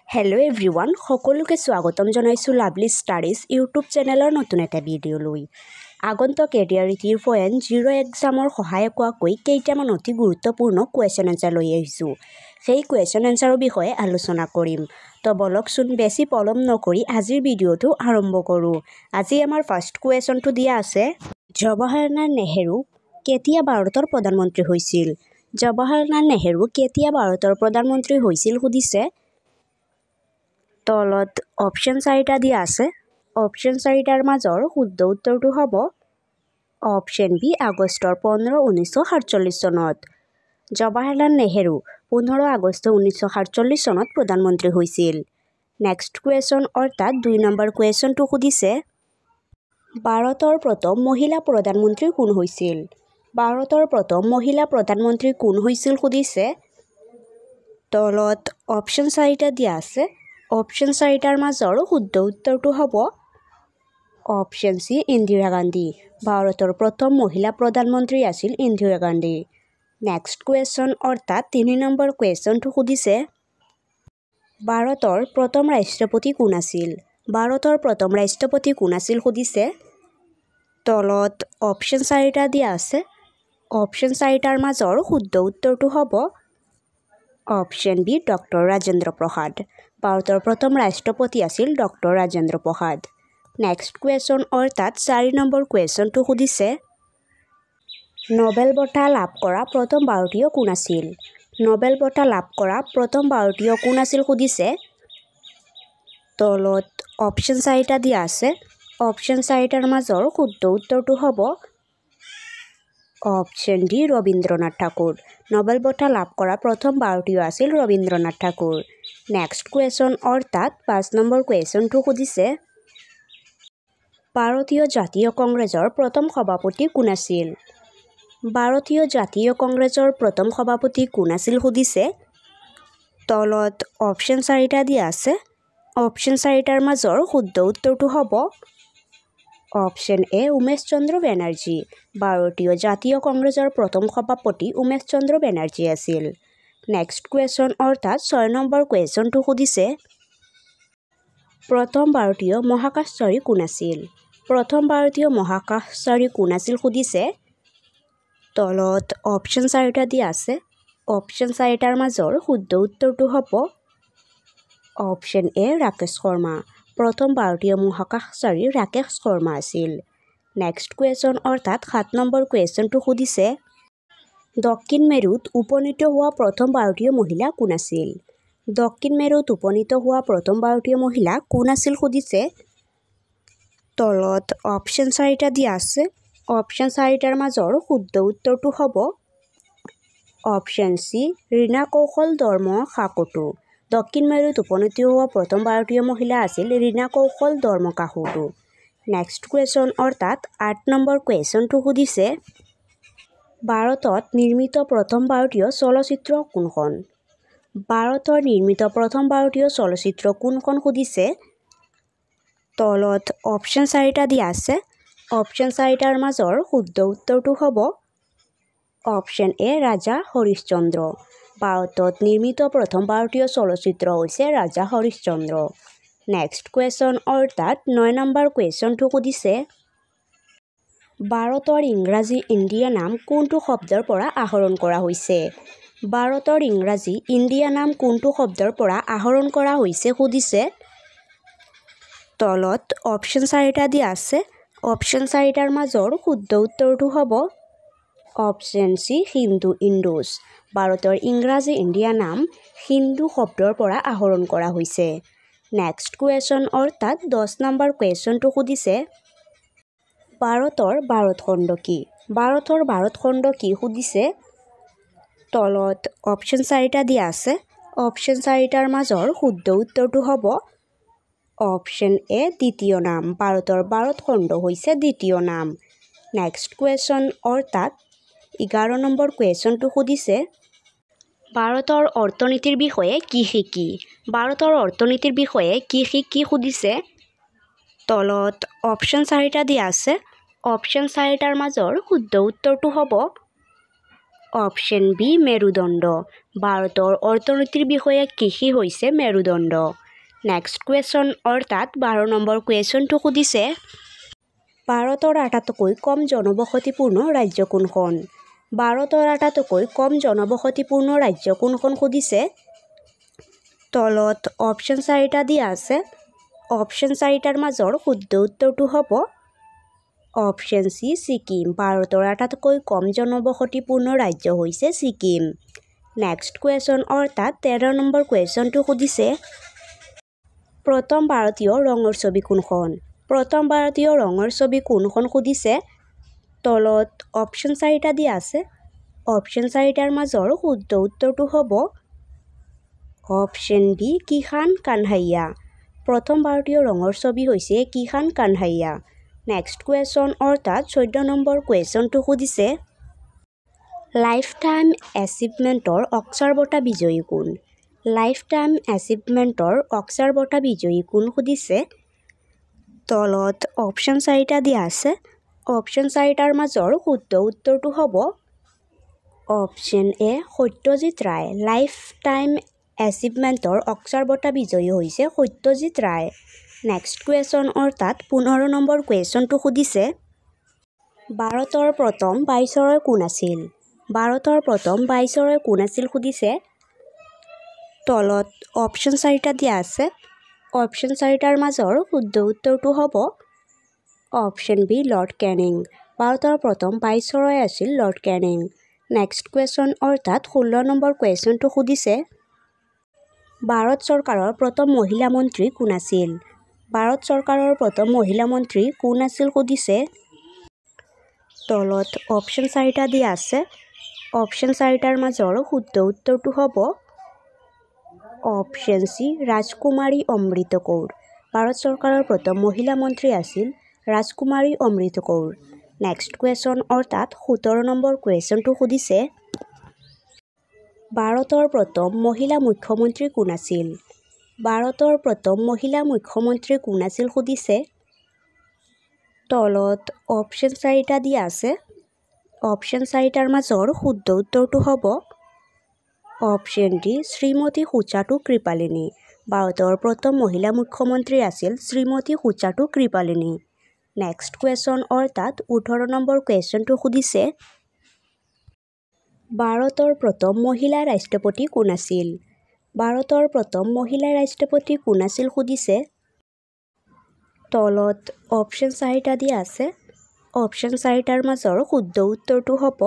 Hello' everyone, সকলোকে স্বাগতম জনাইছোঁ লাভলি ষ্টাডিজ ইউটিউব চেনেলৰ নতুন এটা ভিডিঅ'লৈ। আগন্তুক এডিআৰইটিৰ পইণ্ট 0 এক্সামৰ সহায়ক হোৱাকৈ কেইটামান অতি গুৰুত্বপূৰ্ণ কুৱেশ্যন এনচাৰ লৈ আহিছোঁ। সেই কুৱেশ্যন এনচাৰৰ বিষয়ে আলোচনা কৰিম। তো বলকচোন বেছি পলম নকৰি আজিৰ ভিডিঅ'টো আৰম্ভ কৰোঁ। আজি আমাৰ ফাৰ্ষ্ট কুৱেশ্যনটো দিয়া আছে, জৱাহৰলাল নেহৰু কেতিয়া ভাৰতৰ প্ৰধানমন্ত্ৰী হৈছিল? জৱাহৰলাল নেহৰু কেতিয়া ভাৰতৰ প্ৰধানমন্ত্ৰী হৈছিল সুধিছে। তলত অপশ্যন 4টা দিয়া আছে। অপশ্যন 4টাৰ মাজৰ শুদ্ধ উত্তৰটো হ'ব অপশ্যন বি, আগষ্টৰ 15, 1947 চনত। জৱাহৰলাল নেহৰু 15 আগষ্ট 1947 চনত প্ৰধানমন্ত্ৰী হৈছিল। নেক্সট কুৱেশ্যন অৰ্থাৎ 2 নম্বৰ কুৱেশ্যনটো সুধিছে, ভাৰতৰ প্ৰথম মহিলা প্ৰধানমন্ত্ৰী কোন হৈছিল? ভাৰতৰ প্ৰথম মহিলা প্ৰধানমন্ত্ৰী কোন হৈছিল সুধিছে। তলত অপশ্যন 4টা দিয়া আছে। অপশ্যন 4টাৰ মাজৰ শুদ্ধ উত্তৰটো হ'ব অপশ্যন চি, ইন্দিৰা গান্ধী। ভাৰতৰ প্ৰথম মহিলা প্ৰধানমন্ত্ৰী আছিল ইন্দিৰা গান্ধী। নেক্সট কুৱেশ্যন অৰ্থাৎ 3 নম্বৰ কুৱেশ্যনটো সুধিছে, ভাৰতৰ প্ৰথম ৰাষ্ট্ৰপতি কোন আছিল? ভাৰতৰ প্ৰথম ৰাষ্ট্ৰপতি কোন আছিল সুধিছে। তলত অপশ্যন 4টা দিয়া আছে। অপশ্যন 4টাৰ মাজৰ শুদ্ধ উত্তৰটো হ'ব option B, doctor Rajendra Prasad. ভাৰতৰ প্ৰথম ৰাষ্ট্ৰপতি আছিল doctor Rajendra Prasad. Next question অৰ্থাৎ 4 নম্বৰ কুৱেশ্যনটো সুধিছে, নোবেল বঁটা লাভ কৰা প্ৰথম ভাৰতীয় কোন আছিল? নোবেল বঁটা লাভ কৰা প্ৰথম ভাৰতীয় কোন আছিল সুধিছে। তলত অপশ্যন 4টা দিয়া আছে। অপশ্যন 4টাৰ মাজৰ শুদ্ধ উত্তৰটো হ'ব option D, Rabindranath Thakur. Nobel বঁটা লাভ কৰা প্ৰথম ভাৰতীয় আছিল ৰবীন্দ্ৰনাথ ঠাকুৰ। নেক্সট কুৱেশ্যন অৰ্থাৎ 5 নম্বৰ কুৱেশ্যনটো সুধিছে, ভাৰতীয় জাতীয় কংগ্ৰেছৰ প্ৰথম সভাপতি কোন আছিল? ভাৰতীয় জাতীয় কংগ্ৰেছৰ প্ৰথম সভাপতি কোন আছিল সুধিছে। তলত অপশ্যন 4টা দিয়া আছে। অপশ্যন 4টাৰ মাজৰ শুদ্ধ উত্তৰটো হ'ব অপশ্যন এ, উমেশ চন্দ্ৰ বেনাৰ্জী। ভাৰতীয় জাতীয় কংগ্ৰেছৰ প্ৰথম সভাপতি উমেশ চন্দ্ৰ বেনাৰ্জী আছিল। নেক্সট কুৱেশ্যন অৰ্থাৎ 6 নম্বৰ কুৱেশ্যনটো সুধিছে, প্ৰথম ভাৰতীয় মহাকাশচাৰী কোন আছিল? প্ৰথম ভাৰতীয় মহাকাশচাৰী কোন আছিল সুধিছে। তলত অপশ্যন 4টা দিয়া আছে। অপশ্যন 4টাৰ মাজৰ শুদ্ধ উত্তৰটো হ'ব অপশ্যন এ, ৰাকেশ শৰ্মা। প্ৰথম ভাৰতীয় মহাকাশচাৰী ৰাকেশ শৰ্মা আছিল। নেক্সট কুৱেশ্যন অৰ্থাৎ 7 নম্বৰ কুৱেশ্যনটো সুধিছে, দক্ষিণ মেৰুত উপনীত হোৱা প্ৰথম ভাৰতীয় মহিলা কোন আছিল? দক্ষিণ মেৰুত উপনীত হোৱা প্ৰথম ভাৰতীয় মহিলা কোন আছিল সুধিছে। তলত অপশ্যন 4টা দিয়া আছে। অপশ্যন 4টাৰ মাজৰ শুদ্ধ উত্তৰটো হ'ব অপশ্যন চি, ৰীনা কৌশল ধৰ্ম কাকতু। দক্ষিণ মেৰুত উপনীত হোৱা প্ৰথম ভাৰতীয় মহিলা আছিল ৰীনা কৌশল ধৰ্ম কাকতু। নেক্সট কুৱেশ্যন অৰ্থাৎ 8 নম্বৰ কুৱেশ্যনটো সুধিছে, ভাৰতত নিৰ্মিত প্ৰথম ভাৰতীয় চলচ্চিত্ৰ কোনখন? ভাৰতৰ নিৰ্মিত প্ৰথম ভাৰতীয় চলচ্চিত্ৰ কোনখন সুধিছে। তলত অপশ্যন 4টা দিয়া আছে। অপশ্যন 4টাৰ মাজৰ শুদ্ধ উত্তৰটো হ'ব অপশ্যন এ, ৰাজা হৰিশ্চন্দ্ৰ। ভাৰতত নিৰ্মিত প্ৰথম ভাৰতীয় চলচ্চিত্ৰ হৈছে ৰাজা হৰিশ্চন্দ্ৰ। নেক্সট কুৱেশ্যন অৰ্থাৎ 9 নম্বৰ কুৱেশ্যনটো সুধিছে, ভাৰতৰ ইংৰাজী ইণ্ডিয়া নাম কোনটো শব্দৰ পৰা আহৰণ কৰা হৈছে? ভাৰতৰ ইংৰাজী ইণ্ডিয়া নাম কোনটো শব্দৰ পৰা আহৰণ কৰা হৈছে সুধিছে। তলত অপশ্যন 4টা দিয়া আছে। অপশ্যন 4টাৰ মাজৰ শুদ্ধ উত্তৰটো হ'ব অপশ্যন চি, হিন্দু ইণ্ডোছ। ভাৰতৰ ইংৰাজী ইণ্ডিয়া নাম হিন্দু শব্দৰ পৰা আহৰণ কৰা হৈছে। নেক্সট কুৱেশ্যন অৰ্থাৎ 10 নম্বৰ কুৱেশ্যনটো সুধিছে, ভাৰতৰ ভাৰতখণ্ড কি? ভাৰতৰ ভাৰতখণ্ড কি সুধিছে। তলত অপশ্যন 4টা দিয়া আছে। অপশ্যন 4টাৰ মাজৰ শুদ্ধ উত্তৰটো হ'ব অপশ্যন এ, দ্বিতীয় নাম। ভাৰতৰ ভাৰতখণ্ড হৈছে দ্বিতীয় নাম। নেক্সট কুৱেশ্যন অৰ্থাৎ 11 নম্বৰ কুৱেশ্যনটো সুধিছে, ভাৰতৰ অৰ্থনীতিৰ বিষয়ে কি শিকি? ভাৰতৰ অৰ্থনীতিৰ বিষয়ে কি শিকি সুধিছে। তলত অপশ্যন 4টা দিয়া আছে। অপশ্যন 4টাৰ মাজৰ শুদ্ধ উত্তৰটো হ'ব অপশ্যন বি মেৰুদণ্ড ভাৰতৰ অৰ্থনীতিৰ বিষয়ে কৃষি হৈছে মেৰুদণ্ড নেক্সট কুৱেশ্যন অৰ্থাৎ 12 নম্বৰ কুৱেশ্যনটো সুধিছে ভাৰতৰ আটাইতকৈ কম জনবসতিপূৰ্ণ ৰাজ্য কোনখন ভাৰতৰ আটাইতকৈ কম জনবসতিপূৰ্ণ ৰাজ্য কোনখন সুধিছে তলত অপশ্যন 4টা দিয়া আছে অপশ্যন 4টাৰ মাজৰ শুদ্ধ উত্তৰটো হ'ব অপশ্যন সি ছিকিম ভাৰতৰ আটাইতকৈ কম জনবসতিপূৰ্ণ ৰাজ্য হৈছে ছিকিম নেক্সট কুৱেশ্যন অৰ্থাৎ 13 নম্বৰ কুৱেশ্যনটো সুধিছে প্ৰথম ভাৰতীয় ৰঙৰ ছবি কোনখন প্ৰথম ভাৰতীয় ৰঙৰ ছবি কোনখন সুধিছে তলত অপশ্যন 4টা দিয়া আছে অপশ্যন 4টাৰ মাজৰ শুদ্ধ উত্তৰটো হ'ব অপশ্যন বি কিষাণ কানহাইয়া প্ৰথম ভাৰতীয় ৰঙৰ ছবি হৈছে কিষাণ কানহাইয়া নেক্সট কুৱেশ্যন অৰ্থাৎ 14 নম্বৰ কুৱেশ্যনটো সুধিছে লাইফ টাইম এচিভমেণ্টৰ অস্কাৰ বঁটা বিজয়ী কোন লাইফ টাইম এচিভমেণ্টৰ অস্কাৰ বঁটা বিজয়ী কোন সুধিছে তলত অপশ্যন 4টা দিয়া আছে অপশ্যন 4টাৰ মাজৰ শুদ্ধ উত্তৰটো হ'ব option A Satyajit Ray lifetime এচিভমেণ্টৰ অস্কাৰ বঁটা বিজয়ী হৈছে সত্যজিৎ ৰায় নেক্সট কুৱেশ্যন অৰ্থাৎ 15 নম্বৰ কুৱেশ্যনটো সুধিছে ভাৰতৰ প্ৰথম ভাইচৰয় কোন আছিল ভাৰতৰ প্ৰথম ভাইচৰয় কোন আছিল সুধিছে তলত অপশ্যন 4টা দিয়া আছে অপশ্যন 4টাৰ মাজৰ শুদ্ধ উত্তৰটো হ'ব অপশ্যন বি লৰ্ড কেনিং ভাৰতৰ প্ৰথম ভাইচৰয় আছিল লৰ্ড কেনিং নেক্সট কুৱেশ্যন অৰ্থাৎ 16 নম্বৰ কুৱেশ্যনটো সুধিছে ভাৰত চৰকাৰৰ প্ৰথম মহিলা মন্ত্ৰী কোন আছিল ভাৰত চৰকাৰৰ প্ৰথম মহিলা মন্ত্ৰী কোন আছিল সুধিছে তলত অপশ্যন 4টা দিয়া আছে অপশ্যন 4টাৰ মাজৰ শুদ্ধ উত্তৰটো হ'ব অপশ্যন সি ৰাজকুমাৰী অমৃত কৌৰ ভাৰত চৰকাৰৰ প্ৰথম মহিলা মন্ত্ৰী আছিল ৰাজকুমাৰী অমৃত কৌৰ নেক্সট কুৱেশ্যন অৰ্থাৎ 17 নম্বৰ কুৱেশ্যনটো সুধিছে ভাৰতৰ প্ৰথম মহিলা মুখ্যমন্ত্ৰী কোন আছিল ভাৰতৰ প্ৰথম মহিলা মুখ্যমন্ত্ৰী কোন আছিল সুধিছে তলত অপশ্যন 4টা দিয়া আছে অপশ্যন 4টাৰ মাজৰ শুদ্ধ উত্তৰটো হ'ব অপশ্যন ডি শ্ৰীমতী সুচাতু কৃপালিনী ভাৰতৰ প্ৰথম মহিলা মুখ্যমন্ত্ৰী আছিল শ্ৰীমতী সুচাতু কৃপালিনী নেক্সট কুৱেশ্যন অৰ্থাৎ 18 নম্বৰ কুৱেশ্যনটো সুধিছে ভাৰতৰ প্ৰথম মহিলা ৰাষ্ট্ৰপতি কোন আছিল ভাৰতৰ প্ৰথম মহিলা ৰাষ্ট্ৰপতি কোন আছিল সুধিছে তলত অপশ্যন 4টা দিয়া আছে অপশ্যন 4টাৰ মাজৰ শুদ্ধ উত্তৰটো হ'ব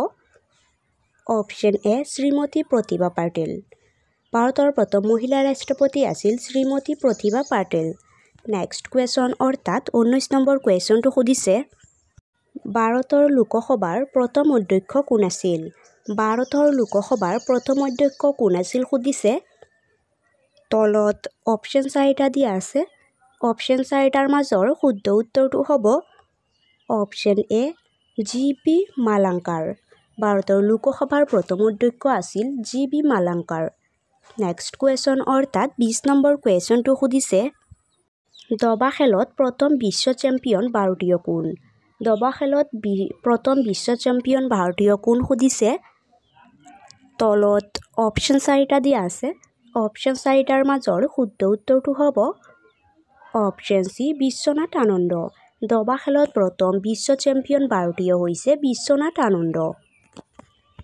অপশ্যন এ শ্ৰীমতী প্ৰতিভা পাটিল ভাৰতৰ প্ৰথম মহিলা ৰাষ্ট্ৰপতি আছিল শ্ৰীমতী প্ৰতিভা পাটিল নেক্সট কুৱেশ্যন অৰ্থাৎ 19 নম্বৰ কুৱেশ্যনটো সুধিছে ভাৰতৰ লোকসভাৰ প্ৰথম অধ্যক্ষ কোন আছিল ভাৰতৰ লোকসভাৰ প্ৰথম অধ্যক্ষ কোন আছিল সুধিছে তলত অপশ্যন 4টা দিয়া আছে অপশ্যন 4টাৰ মাজৰ শুদ্ধ উত্তৰটো হ'ব অপশ্যন এ জি.বি. মালাংকাৰ ভাৰতৰ লোকসভাৰ প্ৰথম অধ্যক্ষ আছিল জি.বি. মালাংকাৰ নেক্সট কুৱেশ্যন অৰ্থাৎ 20 নম্বৰ কুৱেশ্যনটো সুধিছে দবা খেলত প্ৰথম বিশ্ব চেম্পিয়ন ভাৰতীয় কোন দবা খেলত প্ৰথম বিশ্ব চেম্পিয়ন ভাৰতীয় কোন সুধিছে তলত অপশ্যন 4টা দিয়া আছে অপশ্যন 4টাৰ মাজৰ শুদ্ধ উত্তৰটো হ'ব অপশ্যন সি বিশ্বনাথ আনন্দ দবা খেলত প্ৰথম বিশ্ব চেম্পিয়ন ভাৰতীয় হৈছে বিশ্বনাথ আনন্দ